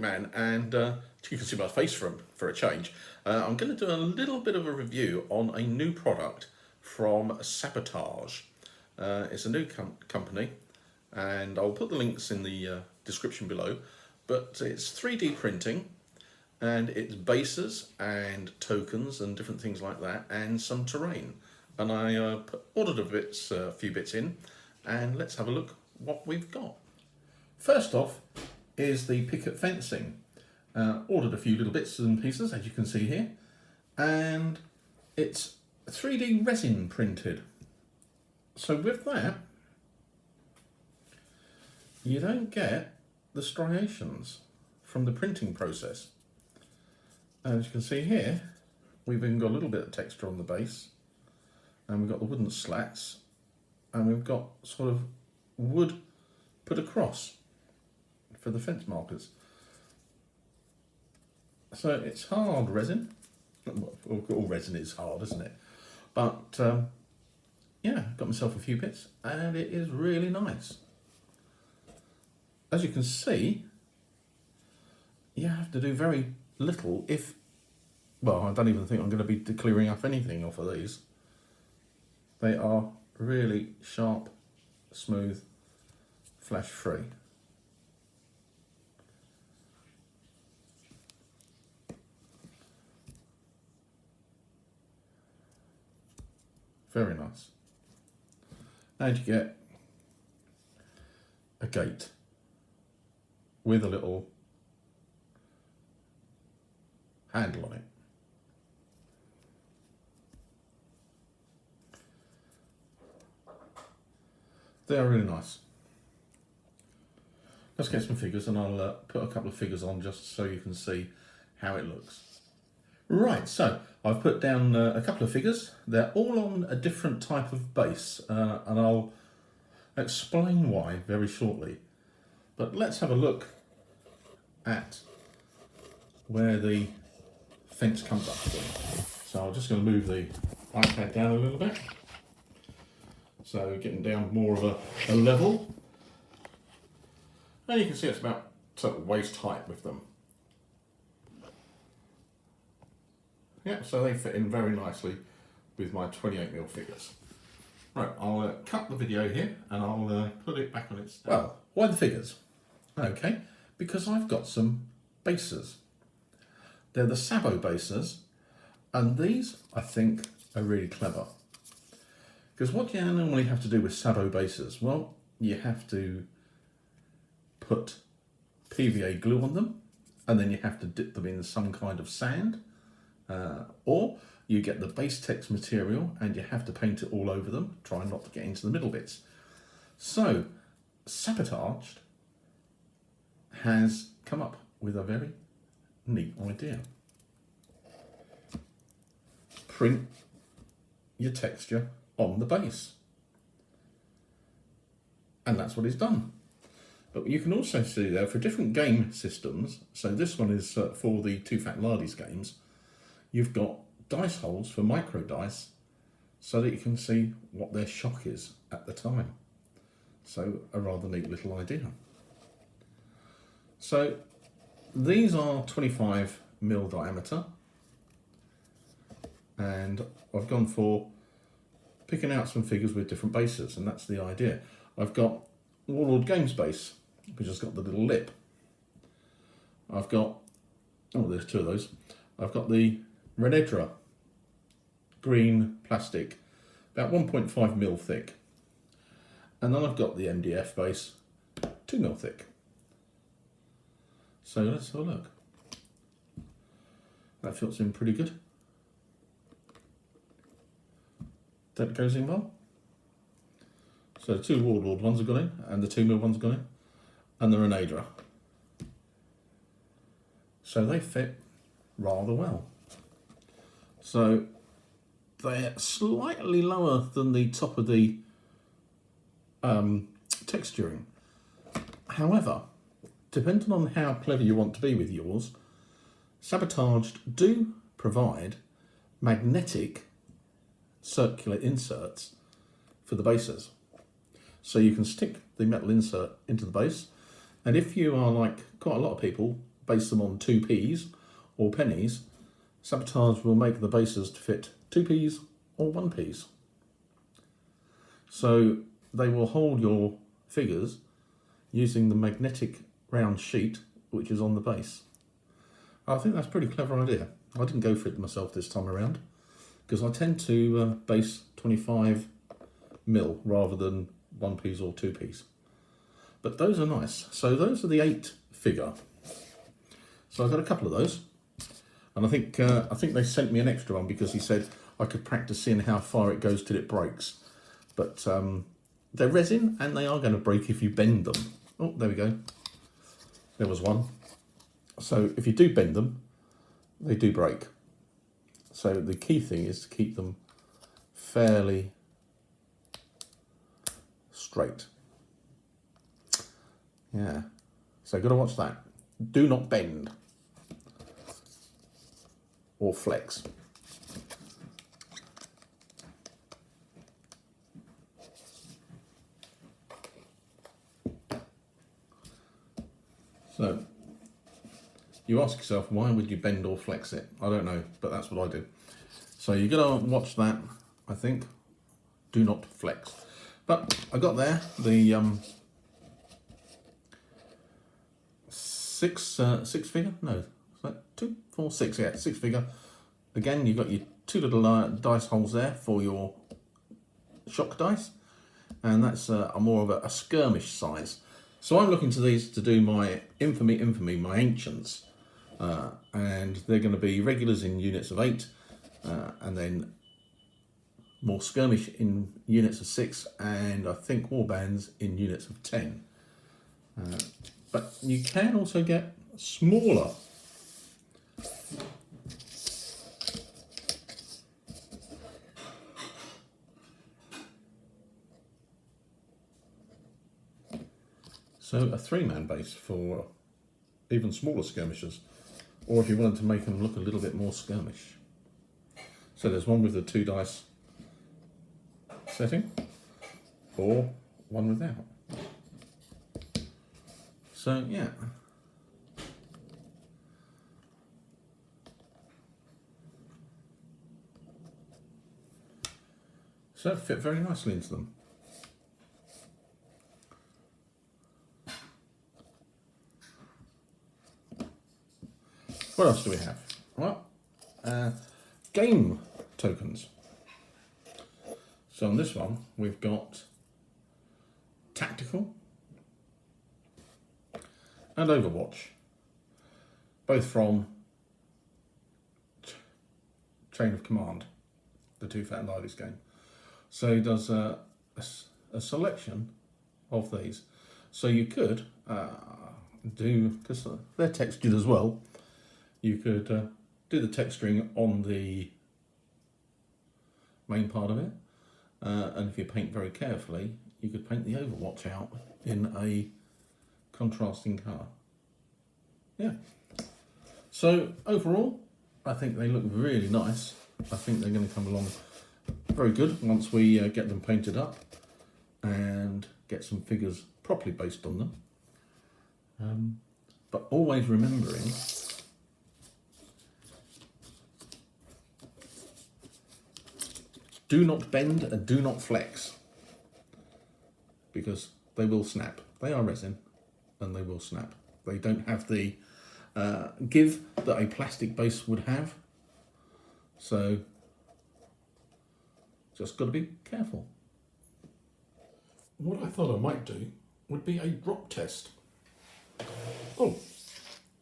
Man, and you can see my face for a change. I'm going to do a little bit of a review on a new product from Sabotage. It's a new company, and I'll put the links in the description below, but it's 3D printing, and it's bases and tokens and different things like that, and some terrain. And I ordered a few bits in, and let's have a look what we've got. First off is the picket fencing. Ordered a few little bits and pieces, as you can see here, and it's 3D resin printed. So with that, you don't get the striations from the printing process. As you can see here, we've even got a little bit of texture on the base, and we've got the wooden slats, and we've got sort of wood put across for the fence markers. So it's hard resin. All resin is hard, isn't it? But yeah, got myself a few bits, and it is really nice. As you can see, you have to do very little, if, well, I don't even think I'm going to be clearing up anything off of these. They are really sharp, smooth, flash free. Very nice. And you get a gate with a little handle on it. They are really nice. Let's get some figures, and I'll put a couple of figures on just so you can see how it looks. Right, so I've put down a couple of figures. They're all on a different type of base, and I'll explain why very shortly. But let's have a look at where the fence comes up to. So I'm just going to move the iPad down a little bit. So getting down more of a level. And you can see it's about sort of waist height with them. Yeah, so they fit in very nicely with my 28mm figures. Right, I'll cut the video here and I'll put it back on its stand. Well, why the figures? Okay, because I've got some bases. They're the Sabo bases, and these, I think, are really clever. Because what you normally have to do with Sabo bases, well, you have to put PVA glue on them, and then you have to dip them in some kind of sand, or you get the base text material and you have to paint it all over them, try not to get into the middle bits. So, Sabotage has come up with a very neat idea. Print your texture on the base. And that's what he's done. But you can also see there for different game systems, so this one is for the Too Fat Lardies games, you've got dice holes for micro dice so that you can see what their shock is at the time. So a rather neat little idea. So these are 25mm diameter, and I've gone for picking out some figures with different bases, and that's the idea. I've got Warlord Games base, which has got the little lip. I've got, oh, there's two of those. I've got the Renedra green plastic, about 1.5mm thick. And then I've got the MDF base, 2mm thick. So let's have a look. That fits in pretty good. That goes in well. So the two Warlord ones have gone in, and the 2mm ones have gone in, and the Renedra. So they fit rather well. So they're slightly lower than the top of the texturing. However, depending on how clever you want to be with yours, Sabotage do provide magnetic circular inserts for the bases. So you can stick the metal insert into the base, and if you are like quite a lot of people base them on 2p's or pennies, Sabotage will make the bases to fit 2p's or 1p's. So they will hold your figures using the magnetic round sheet which is on the base. I think that's a pretty clever idea. I didn't go for it myself this time around because I tend to base 25mm rather than 1p's or 2p's. But those are nice. So those are the 8 figure. So I got a couple of those, and I think they sent me an extra one because he said I could practice seeing how far it goes till it breaks. But they're resin and they are going to break if you bend them. Oh, there we go. There was one. So if you do bend them, they do break. So the key thing is to keep them fairly straight. Yeah. So got to watch that. Do not bend or flex. So you ask yourself, why would you bend or flex it? I don't know, but that's what I do. So you're going to watch that, I think. Do not flex. But I got there the six figure. No, is that 2, 4, 6? Yeah, 6 figure. Again, you've got your 2 little dice holes there for your shock dice, and that's a more of a skirmish size. So I'm looking to these to do my infamy, my ancients, and they're going to be regulars in units of 8, and then more skirmish in units of 6, and I think warbands in units of 10. But you can also get smaller. So a 3-man base for even smaller skirmishers, or if you wanted to make them look a little bit more skirmish. So there's one with the 2 dice setting, or one without. So yeah. So it fit very nicely into them. What else do we have? Well, game tokens. So on this one, we've got Tactical and Overwatch, both from Chain of Command, the Too Fat and Lively's game. So he does a selection of these. So you could do, because they're textured as well, you could do the texturing on the main part of it, and if you paint very carefully, you could paint the Overwatch out in a contrasting colour. Yeah. So overall, I think they look really nice. I think they're going to come along very good once we get them painted up and get some figures properly based on them. But always remembering do not bend and do not flex, because they will snap. They are resin and they will snap. They don't have the give that a plastic base would have. So just got to be careful. What I thought I might do would be a drop test. Oh,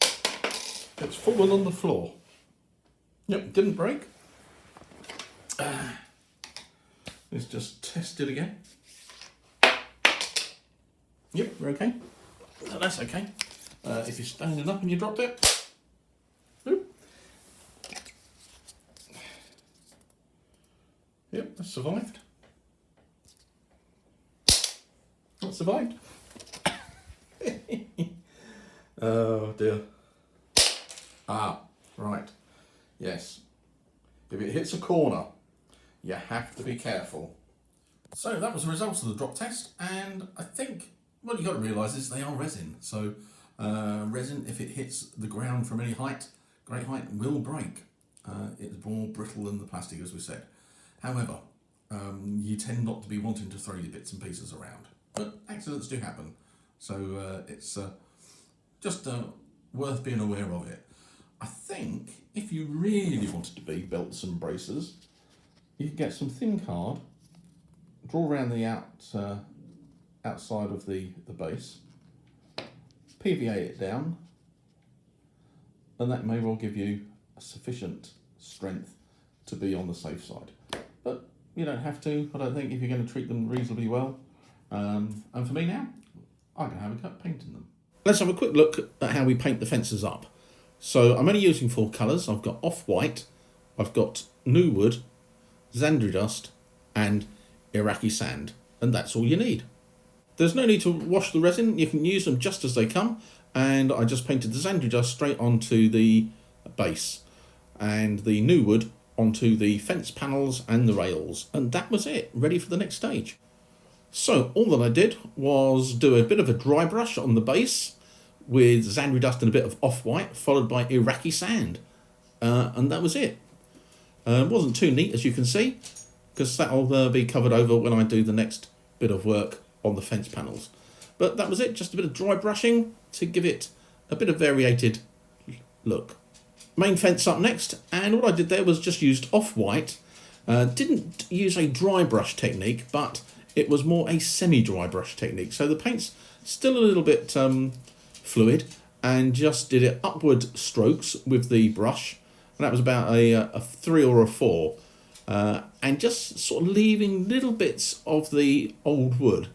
it's fallen on the floor. Yep, didn't break. Let's just test it again. Yep, we're okay. So that's okay. If you're standing up and you dropped it, oop. Yep, that survived. That survived. Oh dear. Ah, right. Yes. If it hits a corner, you have to be careful. So that was the results of the drop test, and I think what you've got to realise is they are resin. So Resin, if it hits the ground from any height, great height, will break. It's more brittle than the plastic, as we said. However, you tend not to be wanting to throw your bits and pieces around. But accidents do happen, so it's just worth being aware of it. I think if you really wanted to be belts and braces, you can get some thin card, draw around the outside of the base, PVA it down, and that may well give you a sufficient strength to be on the safe side. But you don't have to, I don't think, if you're going to treat them reasonably well. And for me now, I'm going to have a go at painting them. Let's have a quick look at how we paint the fences up. So I'm only using 4 colours. I've got off-white, I've got new wood, Zandri dust and Iraqi sand, and that's all you need. There's no need to wash the resin, you can use them just as they come, and I just painted the Zandri dust straight onto the base and the new wood onto the fence panels and the rails, and that was it, ready for the next stage. So all that I did was do a bit of a dry brush on the base with Zandri dust and a bit of off-white, followed by Iraqi sand, and that was it. It wasn't too neat, as you can see, because that'll be covered over when I do the next bit of work on the fence panels. But that was it, just a bit of dry brushing to give it a bit of variated look. Main fence up next, and what I did there was just used off-white. Didn't use a dry brush technique, but it was more a semi-dry brush technique. So the paint's still a little bit fluid, and just did it upward strokes with the brush. And that was about a 3 or a 4. And just sort of leaving little bits of the old wood.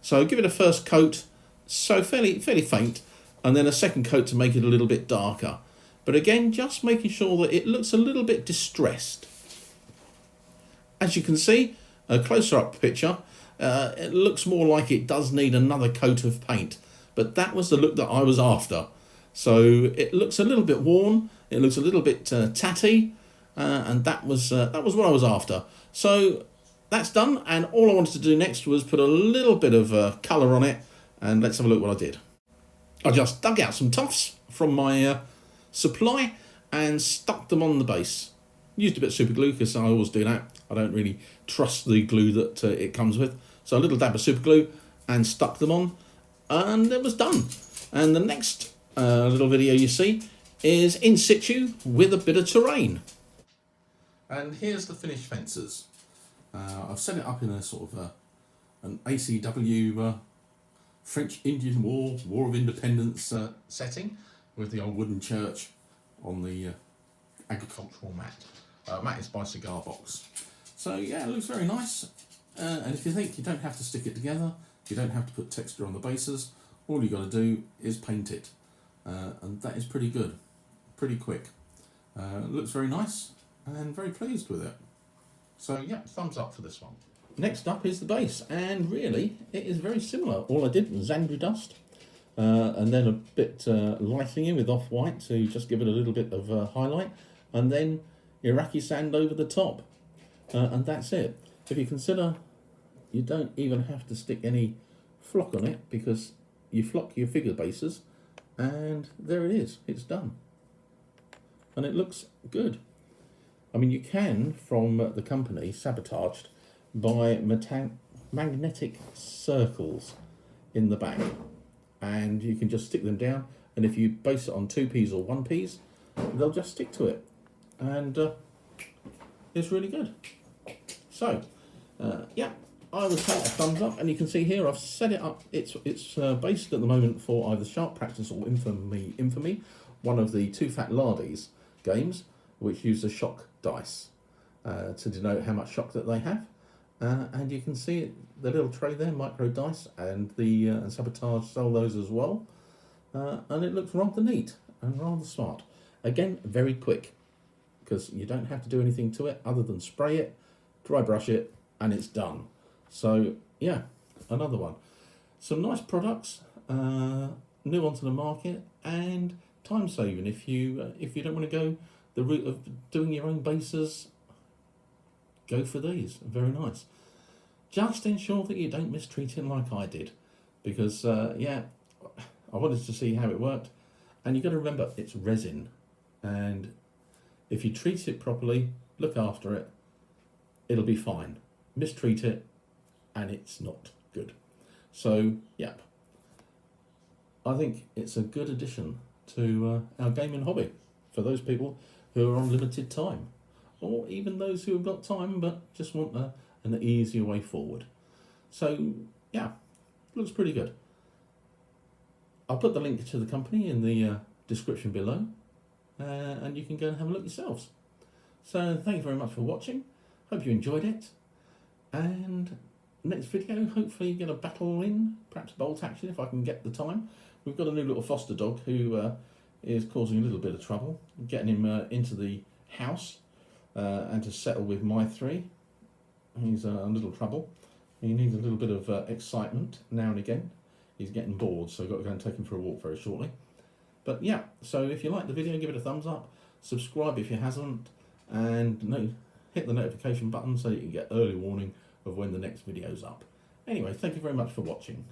So give it a first coat, so fairly faint, and then a second coat to make it a little bit darker. But again, just making sure that it looks a little bit distressed. As you can see, a closer up picture, it looks more like it does need another coat of paint. But that was the look that I was after. So it looks a little bit worn, it looks a little bit tatty, and that was what I was after. So that's done, and all I wanted to do next was put a little bit of colour on it, and let's have a look what I did. I just dug out some tufts from my supply and stuck them on the base. Used a bit of super glue because I always do that. I don't really trust the glue that it comes with. So a little dab of super glue and stuck them on, and it was done. And the next little video you see is in situ with a bit of terrain. And here's the finished fences. I've set it up in a sort of an ACW French Indian War of Independence setting, with the old wooden church on the agricultural mat. Mat is by Cigar Box. So yeah, it looks very nice. And if you think you don't have to stick it together, you don't have to put texture on the bases, all you got to do is paint it. And that is pretty good, pretty quick. It looks very nice and very pleased with it. So yeah, thumbs up for this one. Next up is the base, and really it is very similar. All I did was Zandri dust, and then a bit lightening in with off-white to just give it a little bit of highlight, and then Iraqi sand over the top, and that's it. If you consider you don't even have to stick any flock on it, because you flock your figure bases, and there it is, it's done. And it looks good. I mean, you can, from the company, Sabotage, buy magnetic circles in the back. And you can just stick them down, and if you base it on 2Ps or 1Ps, they'll just stick to it. And it's really good. So, yeah, I would take a thumbs up, and you can see here I've set it up. It's based at the moment for either Sharp Practice or Infamy, one of the Too Fat Lardies games, which use the shock dice to denote how much shock that they have. And you can see the little tray there, micro dice, and the and Sabotage sell those as well. And it looks rather neat and rather smart. Again, very quick, because you don't have to do anything to it other than spray it, dry brush it, and it's done. So yeah, another one. Some nice products, new onto the market, and time saving if you don't want to go the route of doing your own bases. Go for these, very nice. Just ensure that you don't mistreat it like I did, because yeah, I wanted to see how it worked. And you've got to remember, it's resin. And if you treat it properly, look after it, it'll be fine. Mistreat it, and it's not good. So, yeah, I think it's a good addition to our gaming hobby for those people who are on limited time, or even those who have got time but just want an easier way forward. So, yeah, looks pretty good. I'll put the link to the company in the description below, and you can go and have a look yourselves. So, thank you very much for watching. Hope you enjoyed it. And next video, hopefully get a battle in, perhaps bolt action if I can get the time. We've got a new little foster dog who is causing a little bit of trouble, getting him into the house and to settle with my three. He's a little trouble. He needs a little bit of excitement now and again. He's getting bored, so I've got to go and take him for a walk very shortly. But yeah, so if you like the video, give it a thumbs up, subscribe if you hasn't, and hit the notification button so you can get early warning of when the next video's up. Anyway, thank you very much for watching.